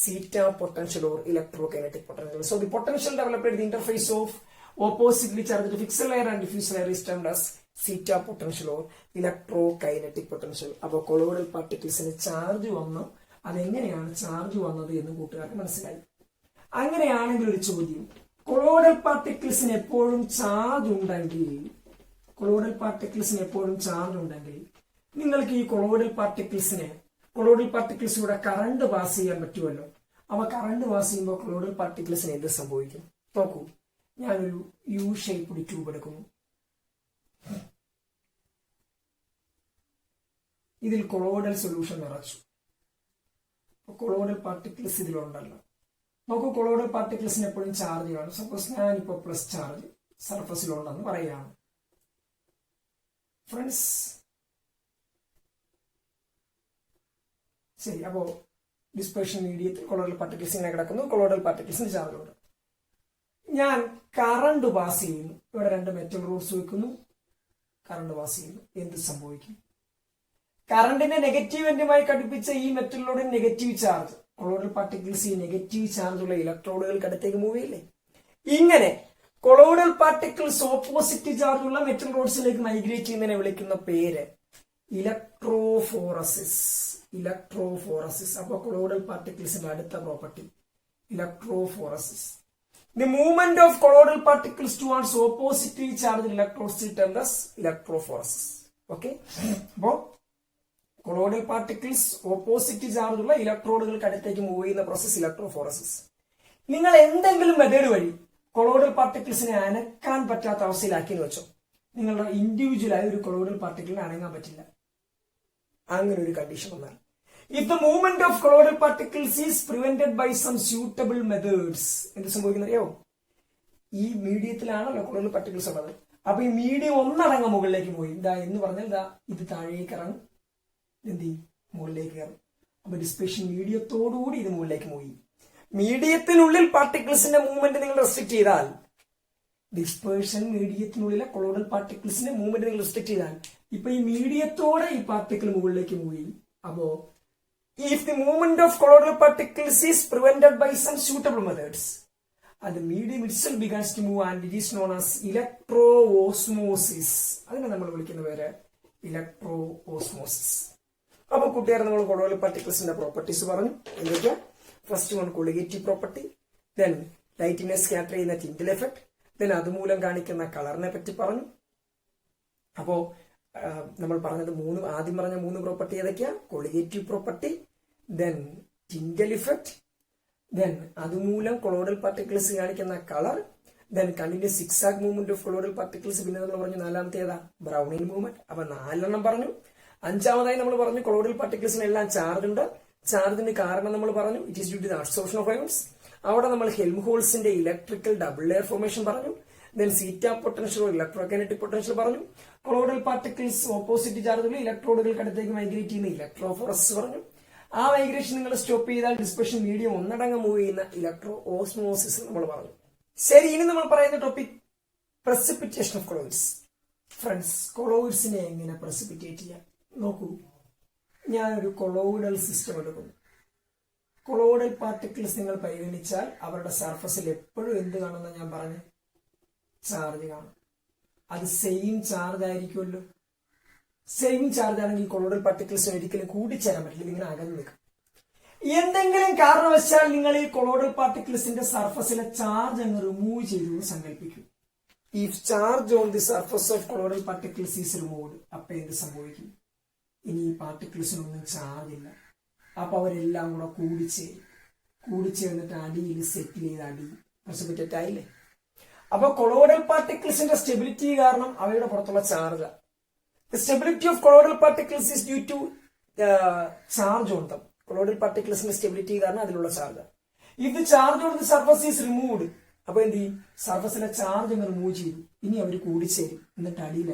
zeta potential or electrokinetic potential. So the potential developed the interface of oppositely charged fixed layer and diffuse layer is termed as zeta potential or electrokinetic potential. അപ്പോൾ കൊളോയിഡൽ പാർട്ടിക്കിൾസിന് ചാർജ് വന്നു, അതെങ്ങനെയാണ് ചാർജ് വന്നത് എന്ന് കൂട്ടുകാർക്ക് മനസ്സിലായി. അങ്ങനെയാണെങ്കിൽ ഒരു ചോദ്യം, കൊളോയിഡൽ പാർട്ടിക്കിൾസിന് എപ്പോഴും ചാർജ് ഉണ്ടെങ്കിൽ, കൊളോയിഡൽ പാർട്ടിക്കിൾസിന് എപ്പോഴും ചാർജ് ഉണ്ടെങ്കിൽ നിങ്ങൾക്ക് ഈ കൊളോയിഡൽ പാർട്ടിക്കിൾസിലൂടെ കറണ്ട് പാസ് ചെയ്യാൻ പറ്റുമല്ലോ. അവ കറണ്ട് പാസ് ചെയ്യുമ്പോൾ കൊളോയിഡൽ പാർട്ടിക്കിൾസിന് എന്ത് സംഭവിക്കും? നോക്കൂ, ഞാനൊരു യു ഷേപ്പ്ഡ് ട്യൂബ് എടുക്കുന്നു. ഇതിൽ കൊളോയിഡൽ സൊല്യൂഷൻ നിറച്ചു. കൊളോയിഡൽ പാർട്ടിക്കിൾസ് ഇതിലുണ്ടല്ലോ. നോക്കൂ, കൊളോയിഡൽ പാർട്ടിക്കിൾസിന് എപ്പോഴും ചാർജ് കാണും. സപ്പോസ് ഞാനിപ്പോ പ്ലസ് ചാർജ് സർഫസിലുണ്ടെന്ന് പറയുകയാണ്. ഫ്രണ്ട്സ്, ശരി, അപ്പോ ഡിസ്പേർഷൻ മീഡിയത്തിൽ കൊളോയിഡൽ പാർട്ടിക്കിൾസ് ഇങ്ങനെ കിടക്കുന്നു, കൊളോയിഡൽ പാർട്ടിക്കിൾസിന് ചാർജ് ഉണ്ട്. ഞാൻ കറണ്ട് പാസ് ചെയ്യുന്നു. ഇവിടെ രണ്ട് മെറ്റൽ റോഡ്സ് വെക്കുന്നു, കറണ്ട് പാസ് ചെയ്യുന്നു. എന്ത് സംഭവിക്കും? കറണ്ടിനെ നെഗറ്റീവ് എൻഡുമായി ഘടിപ്പിച്ച ഈ മെറ്റലിനോട് നെഗറ്റീവ് ചാർജ്, കൊളോയിഡൽ പാർട്ടിക്കിൾസ് ഈ നെഗറ്റീവ് ചാർജുള്ള ഇലക്ട്രോഡുകൾക്ക് അടുത്തേക്ക് മൂവ് ചെയ്യില്ലേ? ഇങ്ങനെ കൊളോയിഡൽ പാർട്ടിക്കിൾസ് ഓപ്പോസിറ്റ് ചാർജുള്ള മെറ്റൽ റോഡ്സിലേക്ക് മൈഗ്രേറ്റ് ചെയ്യുന്നതിനെ വിളിക്കുന്ന പേര് ഇലക്ട്രോഫോറസിസ്. ഇലക്ട്രോഫോറസിസ്. അപ്പൊ കൊളോയിഡൽ പാർട്ടിക്കിൾസിന്റെ അടുത്ത property electrophoresis. The movement of colloidal particles towards oppositely charged electrodes termed as electrophoresis. Okay, അപ്പോ കൊളോയിഡൽ പാർട്ടിക്കിൾസ് ഓപ്പോസിറ്റ് ചാർജുള്ള ഇലക്ട്രോഡുകൾക്ക് അടുത്തേക്ക് മൂവ് ചെയ്യുന്ന പ്രോസസ് ഇലക്ട്രോഫോറസിസ്. നിങ്ങൾ എന്തെങ്കിലും മെത്തേഡ് വഴി കൊളോയിഡൽ പാർട്ടിക്കിൾസിനെ അനക്കാൻ പറ്റാത്ത അവസ്ഥയിലാക്കിയെന്ന് വെച്ചോ, നിങ്ങളുടെ ഇൻഡിവിജ്വലായ ഒരു കൊളോയിഡൽ പാർട്ടിക്കിളിനെ അനങ്ങാൻ പറ്റില്ല. അങ്ങനെ ഒരു കണ്ടീഷൻ വന്നാൽ, if the movement of colloidal particles is prevented by some suitable methods, എന്ത് സംഭവിക്കുന്നത് അറിയോ? ഈ മീഡിയത്തിലാണല്ലോ കൊളോയിഡൽ പാർട്ടിക്കിൾസ് ഉള്ളത്. അപ്പൊ ഈ മീഡിയം ഒന്നടങ്ങ മുകളിലേക്ക് പോയി, ഇതാ എന്ന് പറഞ്ഞാൽ ഇതാ ഇത് താഴേക്ക് ഇറങ്ങും, എന്ത് ചെയ്യും? മുകളിലേക്ക് കയറും. അപ്പൊ ഡിസ്പേർഷൻ മീഡിയത്തോടുകൂടി ഇത് മുകളിലേക്ക് പോയി. മീഡിയത്തിനുള്ളിൽ പാർട്ടിക്കിൾസിന്റെ മൂവ്മെന്റ് നിങ്ങൾ റെസ്ട്രിക്ട് ചെയ്താൽ, ഡിസ്പേർഷൻ മീഡിയത്തിനുള്ളിലെ കൊളോയിഡൽ പാർട്ടിക്കിൾസിന്റെ മൂവ്മെന്റ് നിങ്ങൾ റെസ്ട്രിക്ട് ചെയ്താൽ, ഇപ്പൊ ഈ മീഡിയത്തോടെ ഈ പാർട്ടിക്കിൾ മുകളിലേക്ക് മൂവ് ചെയ്യും. അപ്പോ if the movement of colloidal particles is prevented by some suitable methods, അത് medium itself begins to move and it is known as electro osmosis. അതിനെ നമ്മൾ വിളിക്കുന്ന പേര് ഇലക്ട്രോ ഓസ്മോസിസ്. അപ്പൊ കൂട്ടുകാരെ, നമ്മൾ കൊളോയിഡൽ പാർട്ടിക്കിൾസിന്റെ പ്രോപ്പർട്ടീസ് പറഞ്ഞു. എന്തൊക്കെയാ? First one colligative property, then ലൈറ്റിനെ സ്കാറ്റർ ചെയ്യുന്ന ടിൻഡൽ എഫക്ട്, ദെൻ അതുമൂലം കാണിക്കുന്ന കളറിനെ പറ്റി പറഞ്ഞു. അപ്പോ നമ്മൾ പറഞ്ഞത് ആദ്യം പറഞ്ഞ മൂന്ന് പ്രോപ്പർട്ടി ഏതൊക്കെയാ? Colligative property, then Tyndall effect, then അതുമൂലം കൊളോയിഡൽ പാർട്ടിക്കിൾസ് കാണിക്കുന്ന colour, then continuous zigzag movement of colloidal particles. പിന്നെ നമ്മൾ പറഞ്ഞു നാലാമത്തെ ഏതാ? Brownian movement. അപ്പൊ 4 പറഞ്ഞു. അഞ്ചാമതായി നമ്മൾ പറഞ്ഞു കൊളോയിഡൽ പാർട്ടിക്കിൾസിന് എല്ലാം ചാർജ് ഉണ്ട്. ചാർജിന് കാരണം നമ്മൾ പറഞ്ഞു it is due to the absorption of ions. അവിടെ നമ്മൾ ഹെൽംഹോൾസിന്റെ ഇലക്ട്രിക്കൽ ഡബിൾ ലെയർ ഫോർമേഷൻ പറഞ്ഞു. Then zeta potential electrokinetic potential പറഞ്ഞു. കൊളോയിഡൽ പാർട്ടിക്കിൾസ് ഓപ്പോസിറ്റ് ചാർജുള്ള ഇലക്ട്രോഡുകൾക്ക് അടുത്തേക്ക് മൈഗ്രേറ്റ് ചെയ്യുന്ന ഇലക്ട്രോഫോറസിസ് പറഞ്ഞു. ആ മൈഗ്രേഷൻ നിങ്ങൾ സ്റ്റോപ്പ് ചെയ്താൽ ഡിസ്പെർഷൻ മീഡിയം ഒന്നടങ്ക മൂവ് ചെയ്യുന്ന ഇലക്ട്രോ ഓസ്മോസിസ് നമ്മൾ പറഞ്ഞു. ശരി, ഇനി നമ്മൾ പറയുന്ന topic precipitation of colloids. Friends, കൊളോയിഡ്സിനെ എങ്ങനെ പ്രസിപ്പിറ്റേറ്റ് ചെയ്യാം നോക്കൂ. ഞാനൊരു കൊളോയിഡൽ സിസ്റ്റം എടുക്കുന്നു. കൊളോയിഡൽ പാർട്ടിക്കിൾസ് നിങ്ങൾ പരിഗണിച്ചാൽ അവരുടെ സർഫസിൽ എപ്പോഴും എന്ത് കാണുമെന്ന് ഞാൻ പറഞ്ഞു, ചാർജ് കാണും. അത് സെയിം ചാർജ് ആയിരിക്കുമല്ലോ. സെയിം ചാർജ് ആണെങ്കിൽ കൊളോയിഡൽ പാർട്ടിക്കിൾസിന് ഒരിക്കലും കൂടിച്ചേരാൻ പറ്റില്ല, ഇങ്ങനെ അകന്നു നിൽക്കും. എന്തെങ്കിലും കാരണവശാൽ നിങ്ങൾ ഈ കൊളോയിഡൽ പാർട്ടിക്കിൾസിന്റെ സർഫസിലെ ചാർജ് അങ്ങ് റിമൂവ് ചെയ്തു സങ്കല്പിക്കും. If charge on the surface of colloidal particles is removed, അപ്പൊ എന്ത് സംഭവിക്കും? ഇനി ഈ പാർട്ടിക്കിൾസിനൊന്നും ചാർജ് ഇല്ല. അപ്പൊ അവരെല്ലാം കൂടെ കൂടിച്ചേർന്നിട്ട് അടിയിൽ സെറ്റിൽ ചെയ്ത് അടി പ്രസിപ്പിറ്റേറ്റ് ആയില്ലേ. അപ്പൊ കൊളോയിഡൽ പാർട്ടിക്കിൾസിന്റെ സ്റ്റെബിലിറ്റി കാരണം അവയുടെ പുറത്തുള്ള charge. The stability of colloidal particles is due to charge on them. Colloidal പാർട്ടിക്കിൾസിന്റെ സ്റ്റെബിലിറ്റി കാരണം അതിലുള്ള charge. If the charge on the surface is removed, അപ്പൊ എന്ത് ചെയ്യും? സർഫസിലെ ചാർജ് അങ്ങ് റിമൂവ് ചെയ്തു. ഇനി അവർ കൂടിച്ചേരും, എന്നിട്ട് അടിയിൽ.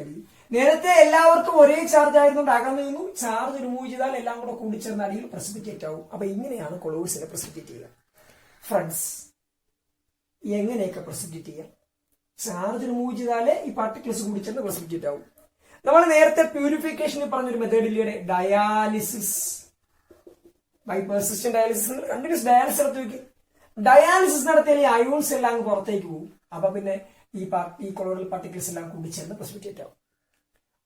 നേരത്തെ എല്ലാവർക്കും ഒരേ ചാർജ് ആയതുകൊണ്ട് അകന്നു നിന്നു. ചാർജ് റിമൂവ് ചെയ്താൽ എല്ലാം കൂടെ കൂടിച്ചേർന്ന അടിയിൽ പ്രസിപ്പിറ്റേറ്റ് ആവും. അപ്പൊ ഇങ്ങനെയാണ് കൊളോയിഡ്സിനെ പ്രസിപ്പിറ്റേറ്റ് ചെയ്യുക. ഫ്രണ്ട്സ്, എങ്ങനെയൊക്കെ പ്രസിപ്പിറ്റേറ്റ് ചെയ്യാം? ചാർജ് റിമൂവ് ചെയ്താലേ ഈ പാർട്ടിക്കിൾസ് കൂടിച്ചേർന്ന് പ്രസിപ്പിറ്റേറ്റ് ആവും. നമ്മൾ നേരത്തെ പ്യൂരിഫിക്കേഷനിൽ പറഞ്ഞൊരു മെത്തേഡിലൂടെ dialysis by persistent dialysis, continuous dialysis നടത്തി വെക്കും. ഡയാലിസിസ് നടത്തിയാൽ ഈ അയോൺസ് എല്ലാം അങ്ങ് പുറത്തേക്ക് പോകും. അപ്പൊ പിന്നെ ഈ കൊളോയിഡൽ പാർട്ടിക്കിൾസ് എല്ലാം കൂടിച്ചേർന്ന് പ്രസിപ്പിറ്റേറ്റ് ആവും.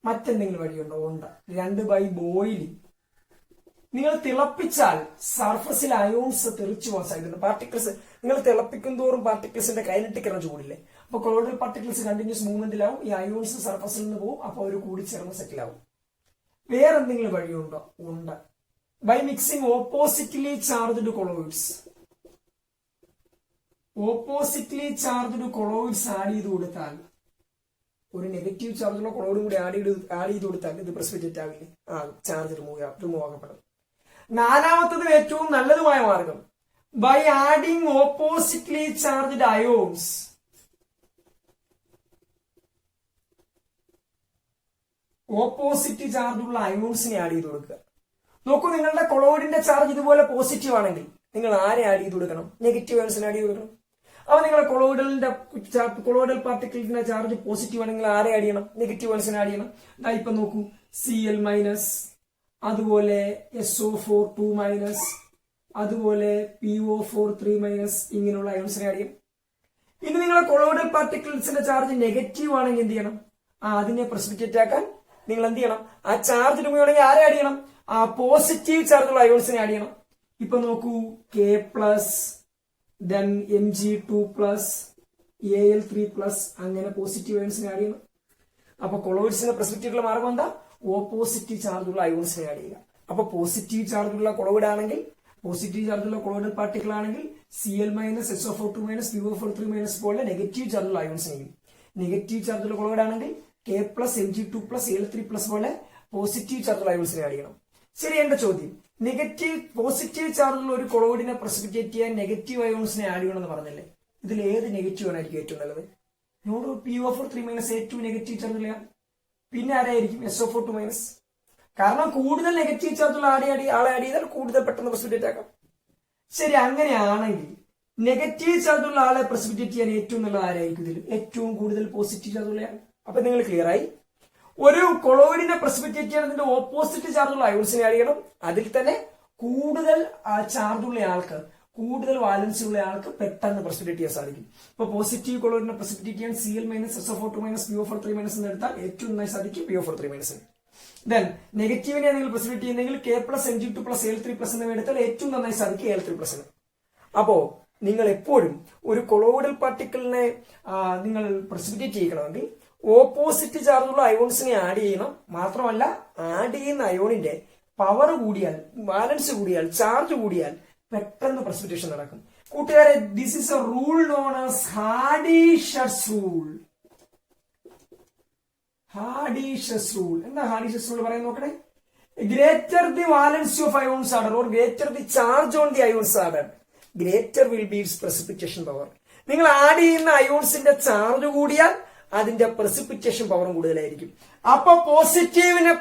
മറ്റെന്തെങ്കിലും വഴിയുണ്ടോ? ഉണ്ട്. 2 ബൈ ബോയിലിംഗ്. നിങ്ങൾ തിളപ്പിച്ചാൽ സർഫസിൽ അയോൺസ് തെറിച്ചു പോകാൻ സാധ്യതയുണ്ട്. പാർട്ടിക്കിൾസ് നിങ്ങൾ തിളപ്പിക്കും തോറും പാർട്ടിക്കിൾസിന്റെ കൈനറ്റിക് എനർജി കൂടില്ലേ. അപ്പൊ കൊളോയിഡൽ പാർട്ടിക്കിൾസ് കണ്ടിന്യൂസ് മൂവ്മെന്റിലാവും. ഈ അയോൺസ് സർഫസിൽ നിന്ന് പോകും. അപ്പൊ അവർ കൂടിച്ചേർന്ന് സെറ്റിൽ ആവും. വേറെന്തെങ്കിലും വഴിയുണ്ടോ? ഉണ്ട്. By mixing oppositely charged colloids. Oppositely charged colloids add ചെയ്ത് കൊടുത്താൽ, ഒരു നെഗറ്റീവ് ചാർജുള്ള കൊളോയിഡും കൂടി ആഡ് ചെയ്ത് കൊടുത്താൽ ഇത് പ്രസിപ്പിറ്റേറ്റ് ആവില്ലേ? ചാർജ് റിമൂവ് ആകപ്പെടും. 4മത്തത് ഏറ്റവും നല്ലതുമായ മാർഗം, by adding oppositely charged ions. Opposite ചാർജുള്ള അയോൺസിനെ ആഡ് ചെയ്ത് കൊടുക്കുക. നോക്കൂ, നിങ്ങളുടെ കൊളോയിഡിന്റെ ചാർജ് ഇതുപോലെ പോസിറ്റീവ് ആണെങ്കിൽ നിങ്ങൾ ആരെ ആഡ് ചെയ്ത് കൊടുക്കണം? നെഗറ്റീവ് അയോൺസിനെ ആഡ് ചെയ്ത് കൊടുക്കണം. അപ്പൊ നിങ്ങളെ കൊളോയിഡൽ പാർട്ടിക്കിൾസിന്റെ ചാർജ് പോസിറ്റീവ് ആണെങ്കിൽ ആരെ ആഡ് ചെയ്യണം? നെഗറ്റീവ് അയോൺസിനെ ആഡ് ചെയ്യണം. ഇപ്പൊ നോക്കൂ, Cl-, അതുപോലെ SO4 2-, അതുപോലെ PO4 3-, ഇങ്ങനെയുള്ള അയോൺസിനെ ആഡ് ചെയ്യണം. ഇനി നിങ്ങളെ കൊളോയിഡൽ പാർട്ടിക്കിൾസിന്റെ ചാർജ് നെഗറ്റീവ് ആണെങ്കിൽ എന്ത് ചെയ്യണം? അതിനെ പ്രസിപ്പിറ്റേറ്റ് ആക്കാൻ നിങ്ങൾ എന്ത് ചെയ്യണം? ആ ചാർജ് റിമൂവ് ആരെ ആഡ് ചെയ്യണം? പോസിറ്റീവ് ചാർജുള്ള അയോൺസിനെ ആഡ് ചെയ്യണം. ഇപ്പൊ നോക്കൂ, K+, then Mg2+, Al3+, അങ്ങനെ പോസിറ്റീവ് അയോൺസിനെ ആഡ് ചെയ്യണം. അപ്പൊ കൊളോയിഡ്സിനെ പ്രസിപ്പിറ്റേറ്റുള്ള മാർഗം എന്താ? ഓപ്പോസിറ്റീവ് ചാർജുള്ള അയോൺസിനെ ആഡ് ചെയ്യുക. അപ്പൊ പോസിറ്റീവ് ചാർജുള്ള കൊളോയിഡ് ആണെങ്കിൽ, പോസിറ്റീവ് ചാർജുള്ള കൊളോയിഡൽ പാർട്ടിക്കിൾ ആണെങ്കിൽ Cl-, SO4 2-, PO4 3- പോലെ നെഗറ്റീവ് ചാർജുള്ള അയോൺസിനെയും, നെഗറ്റീവ് ചാർജുള്ള കൊളോയിഡ് ആണെങ്കിൽ K+, Mg2+, Al3+ പോലെ പോസിറ്റീവ് ചാർജുള്ള അയോൺസിനെ ആഡ് ചെയ്യണം. ശരി, എന്റെ ചോദ്യം, പോസിറ്റീവ് ചാർജുള്ള ഒരു കൊളോയിഡിനെ പ്രസിപ്പിറ്റേറ്റ് ചെയ്യാൻ നെഗറ്റീവ് അയോൺസിനെ ആഡ് ചെയ്യണമെന്ന് പറഞ്ഞല്ലേ. ഇതിൽ ഏത് നെഗറ്റീവ് ആയിരിക്കും ഏറ്റവും നല്ലത്? PO4 3- ഏറ്റവും നെഗറ്റീവ് ചാർജുള്ള. പിന്നെ ആരായിരിക്കും? SO4 2-. കാരണം കൂടുതൽ നെഗറ്റീവ് ചാർജുള്ള ആളെ ആഡ് ചെയ്താൽ കൂടുതൽ പെട്ടെന്ന് പ്രസിപ്പിറ്റേറ്റ് ആക്കാം. ശരി, അങ്ങനെയാണെങ്കിൽ നെഗറ്റീവ് ചാർജുള്ള ആളെ പ്രസിപ്പിറ്റേറ്റ് ചെയ്യാൻ ഏറ്റവും നല്ലത് ആരായിരിക്കും? ഇതിൽ ഏറ്റവും കൂടുതൽ പോസിറ്റീവ് ചാർജുള്ളയാണ്. അപ്പൊ നിങ്ങൾ ക്ലിയർ ആയി. ഒരു കൊളോയിഡിനെ പ്രസിപ്പിറ്റേറ്റ് ചെയ്യാൻ അതിന്റെ ഓപ്പോസിറ്റ് ചാർജുള്ള അയോൺസിനെ ആഡ് ചെയ്യണം. അതിൽ തന്നെ കൂടുതൽ ചാർജുള്ള ആൾക്ക്, കൂടുതൽ വാലൻസി ഉള്ള ആൾക്ക് പെട്ടെന്ന് പ്രസിപ്പിറ്റേറ്റ് ചെയ്യാൻ സാധിക്കും. ഇപ്പൊ പോസിറ്റീവ് കൊളോയിഡിനെ പ്രസിപ്പിറ്റേറ്റ് ചെയ്യാൻ Cl-, SO4 2-, PO4 3- എന്ന് എടുത്താൽ ഏറ്റവും നന്നായി സാധിക്കും PO4 3-. ദെൻ നെഗറ്റീവിനെ നിങ്ങൾ പ്രസിപ്പിറ്റേറ്റ് ചെയ്യുന്നെങ്കിൽ K+, Mg2+, Al3+ എന്നിവ എടുത്താൽ ഏറ്റവും നന്നായി സാധിക്കും Al3+. അപ്പോ നിങ്ങൾ എപ്പോഴും ഒരു കൊളോയിഡൽ പാർട്ടിക്കിളിനെ നിങ്ങൾ പ്രസിപ്പിറ്റേറ്റ് ചെയ്യണമെങ്കിൽ ഓപ്പോസിറ്റ് ചാർജുള്ള അയോൺസിനെ ആഡ് ചെയ്യണം. മാത്രമല്ല, ആഡ് ചെയ്യുന്ന അയോണിന്റെ പവർ കൂടിയാൽ, ബാലൻസ് കൂടിയാൽ, ചാർജ് കൂടിയാൽ പെട്ടെന്ന് പ്രസിപ്പിറ്റേഷൻ നടക്കും. കൂട്ടുകാരെ, this is a rule known as Hardy Schulze rule. Hardy Schulze rule എന്താ? ഹാർഡി-ഷെർട്സ് റൂൾ പറയാൻ നോക്കണേ. Greater the valency of ions added or greater the charge on the ions added, greater will be its precipitation power. നിങ്ങൾ ആഡ് ചെയ്യുന്ന അയോൺസിന്റെ ചാർജ് കൂടിയാൽ അതിന്റെ പ്രസിപ്പിറ്റേഷൻ പവറും കൂടുതലായിരിക്കും. അപ്പൊ പോസിറ്റീവിനെ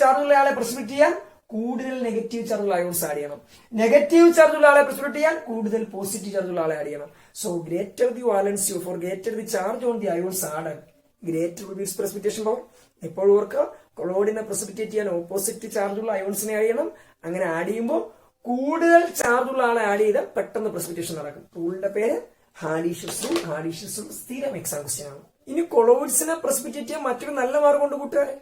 ചാർജുള്ള ആളെ പ്രസിപ്പിറ്റ് ചെയ്യാൻ കൂടുതൽ നെഗറ്റീവ് ചാർജുള്ള അയോൺസ് ആഡ് ചെയ്യണം. നെഗറ്റീവ് ചാർജുള്ള ആളെ പ്രസിപ്പിറ്റ് ചെയ്യാൻ കൂടുതൽ പോസിറ്റീവ് ചാർജുള്ള ആളെ ആഡ് ചെയ്യണം. So greater the valency of or greater the charge on the ions added, greater will be its precipitation power. എപ്പോഴും ഓർക്കുക, കൊളോയിഡിനെ പ്രസിപ്പിറ്റേറ്റ് ചെയ്യാൻ ഓപ്പോസിറ്റ് ചാർജുള്ള അയോൺസിനെ ആഡ് ചെയ്യണം. അങ്ങനെ ആഡ് ചെയ്യുമ്പോൾ കൂടുതൽ ചാർജുള്ള ആളെ ആഡ് ചെയ്താൽ പെട്ടെന്ന് പ്രസിപ്പിറ്റേഷൻ നടക്കും. റൂളിന്റെ പേര് ഹാഡീഷ്യസ് റൂൾ. ഹാഡീഷ്യസ് റൂൾ സ്ഥിരം എക്സാം ക്വസ്റ്റ്യൻ ആണ്. ഇനി കൊളോയിഡ്സിനെ പ്രസിപ്പിറ്റേറ്റ് ചെയ്യാൻ മറ്റൊരു നല്ല മാർഗം കൊണ്ട് കൂട്ടുകാരെ.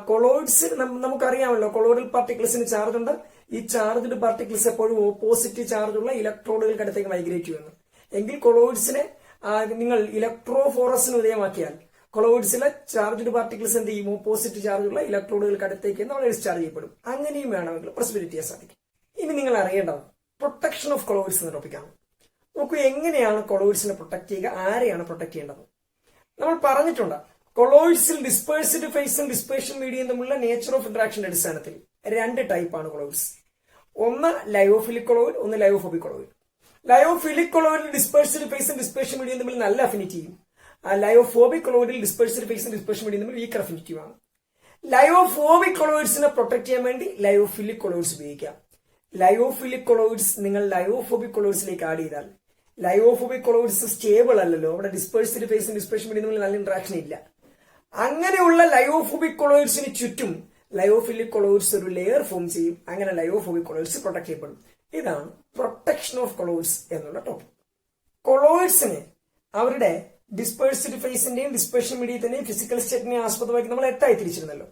കൊളോയിഡ്സ് നമുക്കറിയാമല്ലോ, കൊളോയിഡൽ പാർട്ടിക്കിൾസിന് ചാർജ് ഉണ്ട്. ഈ ചാർജ്ഡ് പാർട്ടിക്കിൾസ് എപ്പോഴും ഓപ്പോസിറ്റ് ചാർജുള്ള ഇലക്ട്രോഡുകൾക്ക് അടുത്തേക്ക് മൈഗ്രേറ്റ് ചെയ്യുന്നു. എങ്കിൽ കൊളോയിഡ്സിനെ നിങ്ങൾ ഇലക്ട്രോഫോറസിന് വിധേയമാക്കിയാൽ കൊളോയിഡ്സിലെ ചാർജ്ഡ് പാർട്ടിക്കിൾസ് എന്ത് ചെയ്യും? ഓപ്പോസിറ്റ് ചാർജുള്ള ഇലക്ട്രോഡുകൾക്ക് അടുത്തേക്ക് നമ്മൾ ഡിസ്ചാർജ് ചെയ്യപ്പെടും. അങ്ങനെയും വേണമെങ്കിൽ പ്രസിപ്പിറ്റേറ്റ് ചെയ്യാൻ സാധിക്കും. ഇനി നിങ്ങൾ അറിയേണ്ടത് പ്രൊട്ടക്ഷൻ ഓഫ് കൊളോയിഡ്സ് എന്ന ടോപ്പിക്കാണ്. നോക്കൂ, എങ്ങനെയാണ് കൊളോയിഡ്സിനെ പ്രൊട്ടക്ട് ചെയ്യുക, ആരെയാണ് പ്രൊട്ടക്ട് ചെയ്യേണ്ടത്? നമ്മൾ പറഞ്ഞിട്ടുണ്ട്, കൊളോയിഡ്സിൽ ഡിസ്പേഴ്സ്ഡ് ഫേസും ഡിസ്പേർഷൻ മീഡിയയും തമ്മിലുള്ള നേച്ചർ ഓഫ് ഇന്ററാക്ഷന്റെ അടിസ്ഥാനത്തിൽ രണ്ട് ടൈപ്പാണ് കൊളോയിഡ്സ്. ഒന്ന് ലയോഫിലിക് കൊളോയിഡ്, ഒന്ന് ലയോഫോബിക് കൊളോയിഡ്. ലയോഫിലിക് കൊളോയിഡിൽ ഡിസ്പേഴ്സ്ഡ് ഫേസും ഡിസ്പേർഷൻ മീഡിയയും തമ്മിൽ നല്ല അഫിനിറ്റിയും ലയോഫോബിക് കൊളോയിഡിൽ ഡിസ്പേഴ്സ്ഡ് ഫേസും ഡിസ്പേർഷൻ മീഡിയയും തമ്മിൽ വീക്കർ അഫിനിറ്റിയുമാണ്. ലയോഫോബിക് കൊളോയിഡ്സിനെ പ്രൊട്ടക്ട് ചെയ്യാൻ വേണ്ടി ലയോഫിലിക് കൊളോയിഡ്സ് ഉപയോഗിക്കാം. ലയോഫിലിക് കൊളോയിഡ്സ് നിങ്ങൾ ലയോഫോബിക് കൊളോയിഡ്സിലേക്ക് ആഡ് ചെയ്താൽ ലയോഫോബിക് കൊളോയിഡ്സ് സ്റ്റേബിൾ അല്ലല്ലോ, അവിടെ ഡിസ്പേഴ്സ്ഡ് ഫേസും ഡിസ്പേർഷൻ മീഡിയയും തമ്മിൽ നല്ല ഇന്ററാക്ഷൻ ഇല്ല. അങ്ങനെയുള്ള ലയോഫോബിക് കൊളോയിഡ്സിന് ചുറ്റും ലയോഫിലിക് കൊളോയിഡ്സ് ഒരു ലെയർ ഫോം ചെയ്യും. അങ്ങനെ ലയോഫോബിക് കൊളോയിഡ്സ് പ്രൊട്ടക്ട് ചെയ്യപ്പെടും. ഇതാണ് പ്രൊട്ടക്ഷൻ ഓഫ് കൊളോയിഡ്സ് എന്നുള്ള ടോപ്പിക്. കൊളോയിഡ്സിനെ അവരുടെ ഡിസ്പേഴ്സ്ഡ് ഫേസിന്റെയും ഡിസ്പേർഷൻ മീഡിയത്തിന്റെയും ഫിസിക്കൽ സ്റ്റേറ്റിനെ ആസ്പദമാക്കി നമ്മൾ 8 ആയി തിരിച്ചിരുന്നല്ലോ.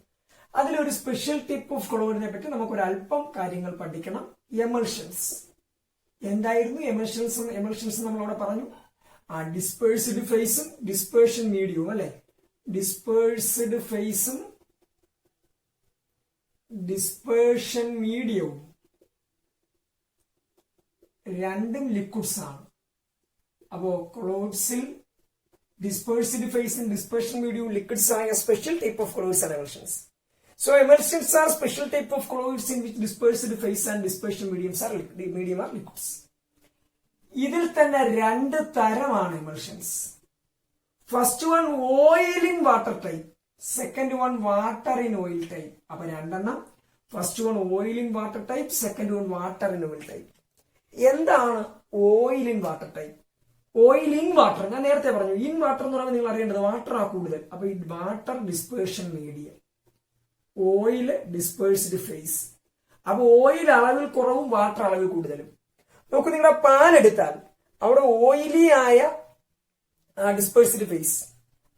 അതിലൊരു സ്പെഷ്യൽ ടൈപ്പ് ഓഫ് കൊളോയിഡിനെ പറ്റി നമുക്കൊരു അല്പം കാര്യങ്ങൾ പഠിക്കണം. എമൽഷൻസ്. എന്തായിരുന്നു എമൽഷൻസ്? എമൽഷൻസ് നമ്മളവിടെ പറഞ്ഞു, ഡിസ്പേഴ്സ്ഡ് ഫേസും ഡിസ്പേർഷൻ മീഡിയവും അല്ലെ. ഡിസ്പേഴ്സ്ഡ് ഫേസും ഡിസ്പേർഷൻ മീഡിയവും രണ്ടും ലിക്വിഡ്സ് ആണ്. അപ്പോ കൊളോയിഡ്സിൽ ഡിസ്പേഴ്സ്ഡ് ഫേസും ഡിസ്പേർഷൻ മീഡിയവും ലിക്വിഡ്സ് ആയ സ്പെഷ്യൽ ടൈപ്പ് ഓഫ് കൊളോയിഡ്സ് ആണ് emulsions. So emulsions are special type of colloids in which dispersed phase and dispersion medium are liquids. ഇതിൽ തന്നെ രണ്ട് തരമാണ് emulsions. First one oil in water type, second one water in oil type. അപ്പൊ രണ്ടെണ്ണം, first one oil in water type, second one water in oil type. എന്താണ് oil in water type? Oil in water, ഞാൻ നേരത്തെ പറഞ്ഞു, ഇൻ വാട്ടർ എന്ന് പറയുമ്പോൾ നിങ്ങൾ അറിയേണ്ടത് വാട്ടർ ആ കൂടുതൽ. അപ്പൊ ഈ water dispersion medium, oil dispersed face. അപ്പൊ ഓയിൽ അളവിൽ കുറവും വാട്ടർ അളവിൽ കൂടുതലും. നോക്കൂ, നിങ്ങളുടെ പാൻ എടുത്താൽ അവിടെ ഓയിലി ആയ ഡിസ്പേഴ്സ്ഡ് ഫേസ്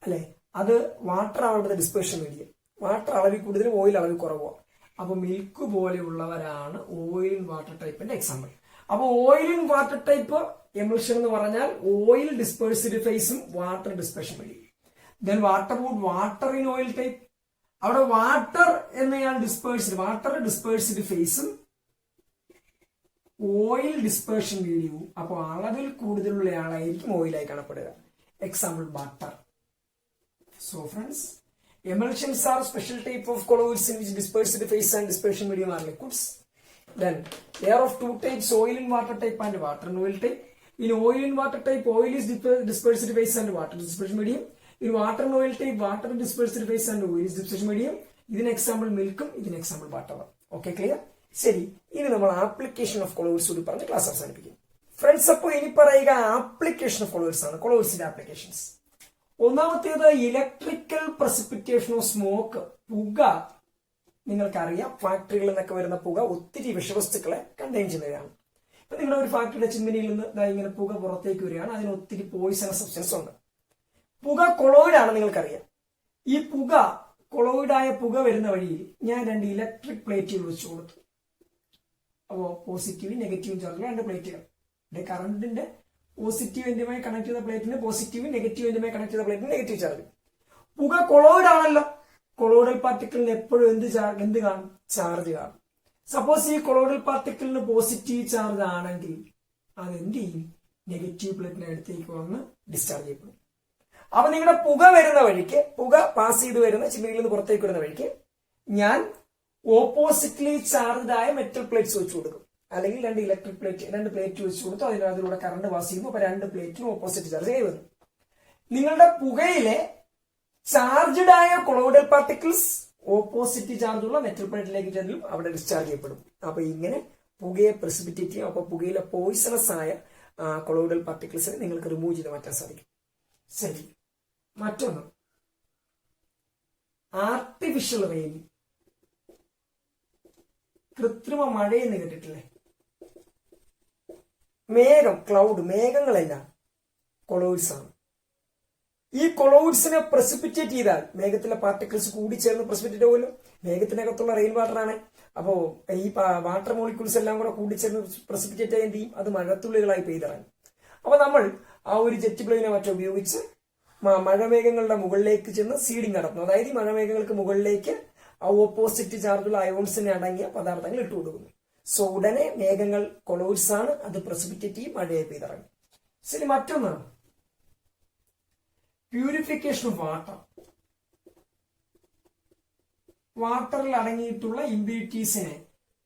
അല്ലെ, അത് വാട്ടർ അവിടുത്തെ ഡിസ്പേർഷൻ മീഡിയം. വാട്ടർ അളവിൽ കൂടുതലും ഓയിൽ അളവിൽ കുറവോ. അപ്പൊ മിൽക്ക് പോലെയുള്ളവരാണ് ഓയിൽ ഇൻ വാട്ടർ ടൈപ്പിന്റെ എക്സാമ്പിൾ. അപ്പൊ oil in water type emulsion എന്ന് പറഞ്ഞാൽ ഓയിൽ ഡിസ്പേഴ്സ്ഡ് ഫേസും water dispersion medium. Then water in oil type, അവിടെ വാട്ടർ എന്നയാൾ ഡിസ്പേഴ്സ്ഡ് ഫേസും ഓയിൽ ഡിസ്പേർഷൻ മീഡിയവും. അപ്പോൾ അളവിൽ കൂടുതലുള്ള ആളായിരിക്കും ഓയിലായി കാണപ്പെടുക. Example water. So friends, emulsions are special type of colloids in which dispersed phase and dispersion medium are liquids. Then they are of two types, oil in water type and water in oil type. In oil in water type, oil is dispersed phase and water dispersion medium. In water and oil type, water dispersed phase and oil is dispersion medium. ഇതിന് എക്സാമ്പിൾ മിൽക്കും ഇതിന് എക്സാമ്പിൾ വാട്ടർ. Okay, clear? ശരി, ഇനി നമ്മൾ ആപ്ലിക്കേഷൻ ഓഫ് കൊളോയിഡ്സ് കൂടി പറഞ്ഞ് ക്ലാസ് അവസാനിപ്പിക്കും. ഫ്രണ്ട്സ്, അപ്പോൾ ഇനി പറയുക ആപ്ലിക്കേഷൻ ഓഫ് കൊളോയിഡ്സ് ആണ്. കൊളോയിഡ്സിന്റെ ആപ്ലിക്കേഷൻസ്. ഒന്നാമത്തേത് ഇലക്ട്രിക്കൽ പ്രസിപ്പിറ്റേഷൻ ഓഫ് സ്മോക്ക്. പുക നിങ്ങൾക്കറിയാം, ഫാക്ടറികളിൽ നിന്നൊക്കെ വരുന്ന പുക ഒത്തിരി വിഷവസ്തുക്കളെ കണ്ടെയ്ൻ ചെയ്യുന്നതാണ്. ഇപ്പൊ നിങ്ങളുടെ ഒരു ഫാക്ടറിയുടെ ചിമ്മിനിയിൽ നിന്ന് ഇങ്ങനെ പുക പുറത്തേക്ക് വരികയാണ്, അതിന് ഒത്തിരി പോയിസണസ് സബ്സ്റ്റൻസ് ഉണ്ട്. പുക കൊളോയിഡ് ആണ്, നിങ്ങൾക്കറിയാം. ഈ പുക, കൊളോയിഡായ പുക വരുന്ന വഴിയിൽ ഞാൻ രണ്ട് ഇലക്ട്രിക് പ്ലേറ്റുകൾ വെച്ചു കൊടുത്തു. അപ്പോ പോസിറ്റീവും നെഗറ്റീവും ചാർജുള്ള രണ്ട് പ്ലേറ്റുകൾ. കറണ്ടിന്റെ പോസിറ്റീവ് എൻഡുമായി കണക്ട് ചെയ്ത പ്ലേറ്റിന് പോസിറ്റീവും നെഗറ്റീവ് എൻഡുമായി കണക്ട് ചെയ്ത പ്ലേറ്റിന് നെഗറ്റീവ് ചാർജ്. പുക കൊളോയിഡ് ആണല്ലോ. കൊളോയിഡൽ പാർട്ടിക്കിളിന് എപ്പോഴും എന്ത് കാണും? ചാർജ് കാണും. സപ്പോസ് ഈ കൊളോയിഡൽ പാർട്ടിക്കിളിന് പോസിറ്റീവ് ചാർജ് ആണെങ്കിൽ അത് എന്ത് ചെയ്യും? നെഗറ്റീവ് പ്ലേറ്റിന് അടുത്തേക്ക് വന്ന് ഡിസ്ചാർജ് ചെയ്യപ്പെടും. അപ്പൊ നിങ്ങളുടെ പുക വരുന്ന വഴിക്ക്, പുക പാസ് ചെയ്ത് വരുന്ന ചിമ്മിനിയിൽ നിന്ന് പുറത്തേക്ക് വരുന്ന വഴിക്ക് ഞാൻ ഓപ്പോസിറ്റ്ലി ചാർജ്ഡായ മെറ്റൽ പ്ലേറ്റ്സ് വെച്ച് കൊടുക്കും. അല്ലെങ്കിൽ രണ്ട് പ്ലേറ്റ് വെച്ച് കൊടുത്തു, അതിലൂടെ കറണ്ട് പാസ് ചെയ്യുമ്പോൾ അപ്പൊ രണ്ട് പ്ലേറ്റിനും ഓപ്പോസിറ്റ് ചാർജ് കൈ വന്നു. നിങ്ങളുടെ പുകയിലെ ചാർജ്ഡ് ആയ കൊളോയിഡൽ പാർട്ടിക്കിൾസ് ഓപ്പോസിറ്റ് ചാർജുള്ള മെറ്റൽ പ്ലേറ്റിലേക്ക് ചെല്ലും, അവിടെ ഡിസ്ചാർജ് ചെയ്യപ്പെടും. അപ്പൊ ഇങ്ങനെ പുകയെ പ്രസിപ്പിറ്റേറ്റ് ചെയ്യും. അപ്പൊ പുകയിലെ പോയിസണസ് ആയ കൊളോയിഡൽ പാർട്ടിക്കിൾസിനെ നിങ്ങൾക്ക് റിമൂവ് ചെയ്ത് മാറ്റാൻ സാധിക്കും. ശരി, മറ്റൊന്ന് ആർട്ടിഫിഷ്യൽ റെയിൻ, കൃത്രിമ മഴയെന്ന് കേട്ടിട്ടില്ലേ? മേഘം, ക്ലൗഡ്, മേഘങ്ങളെല്ലാം കൊളോയിഡ്സ് ആണ്. ഈ കൊളോയിഡ്സിനെ പ്രസിപ്പിറ്റേറ്റ് ചെയ്താൽ മേഘത്തിലെ പാർട്ടിക്കിൾസ് കൂടി ചേർന്ന് പ്രസിപ്പിറ്റേറ്റ് ആവുമല്ലോ. മേഘത്തിനകത്തുള്ള റെയിൻ വാട്ടർ ആണ്. അപ്പോ ഈ വാട്ടർ മോളിക്യൂൾസ് എല്ലാം കൂടെ കൂടിച്ചേർന്ന് പ്രസിപ്പിറ്റേറ്റ് ആയി എന്ത് ചെയ്യും? അത് മഴത്തുള്ളികളായി പെയ്തിറങ്ങും. അപ്പൊ നമ്മൾ ആ ഒരു ജെറ്റ് പ്ലെയിനെ മറ്റോ ഉപയോഗിച്ച് മഴമേഘങ്ങളുടെ മുകളിലേക്ക് ചെന്ന് സീഡിങ് നടത്തുന്നു. അതായത് ഈ മഴമേഘങ്ങൾക്ക് മുകളിലേക്ക് ആ ഓപ്പോസിറ്റ് ചാർജുള്ള അയോൺസിനെ അടങ്ങിയ പദാർത്ഥങ്ങൾ ഇട്ടു കൊടുക്കുന്നു. സോ ഉടനെ മേഘങ്ങൾ കൊളോയിഡ്സ് ആണ്, അത് പ്രസിപ്പിറ്റേറ്റ് ചെയ്യും, മഴയെ പെയ്തിറങ്ങും. ശരി, മറ്റൊന്നാണ് പ്യൂരിഫിക്കേഷൻ ഓഫ് വാട്ടർ. വാട്ടറിൽ അടങ്ങിയിട്ടുള്ള ഇമ്പ്യൂരിറ്റീസിനെ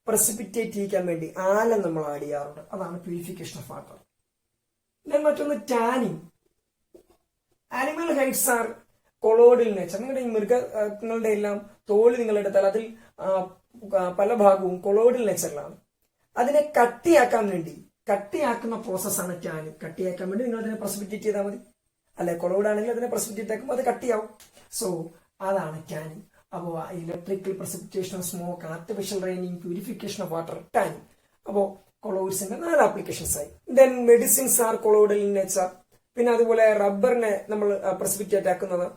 പ്രസിപ്പിറ്റേറ്റ് ചെയ്യിക്കാൻ വേണ്ടി ആലം നമ്മൾ ആഡ് ചെയ്യാറുണ്ട്. അതാണ് പ്യൂരിഫിക്കേഷൻ ഓഫ് വാട്ടർ. മറ്റൊന്ന് tanning. Animal hides are colloidal nature. നിങ്ങളുടെ ഈ മൃഗങ്ങളുടെ എല്ലാം തോല് നിങ്ങൾ എടുത്താൽ അതിൽ പല ഭാഗവും കൊളോയിഡൽ നേച്ചറിലാണ്. അതിനെ കട്ടിയാക്കുന്ന പ്രോസസ്സാണ് ടാനിങ്. കട്ടിയാക്കാൻ വേണ്ടി നിങ്ങൾ അതിനെ പ്രസിപ്പിറ്റേറ്റ് ചെയ്താൽ മതി. അല്ലെ, കൊളോയിഡ് ആണെങ്കിൽ അതിനെ പ്രസിപ്പിറ്റേറ്റ് ആക്കുമ്പോൾ അത് കട്ടിയാവും. സോ അതാണ് ടാനിങ്. അപ്പോ electrical precipitation of smoke, artificial raining, purification of water, tanning. അപ്പോ കൊളോയിഡ്സിന്റെ 4 ആപ്ലിക്കേഷൻസ് ആയി. Then medicines R colloidal in nature. പിന്നെ അതുപോലെ റബ്ബറിനെ നമ്മൾ പ്രസിപ്പിറ്റേറ്റ് ആക്കുന്നത്,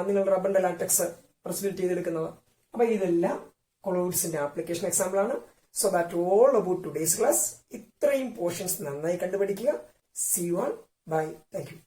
നിങ്ങൾ റബ്ബറിന്റെ ലാറ്റക്സ് പ്രസിപ്പിറ്റേറ്റ് ചെയ്തെടുക്കുന്നത്. അപ്പൊ ഇതെല്ലാം കൊളോയിഡ്സിന്റെ ആപ്ലിക്കേഷൻ എക്സാമ്പിൾ ആണ്. So that all about today's class. ഇത്രയും പോർഷൻസ് നന്നായി കണ്ടുപിടിക്കുക. See you all. Bye. Thank U.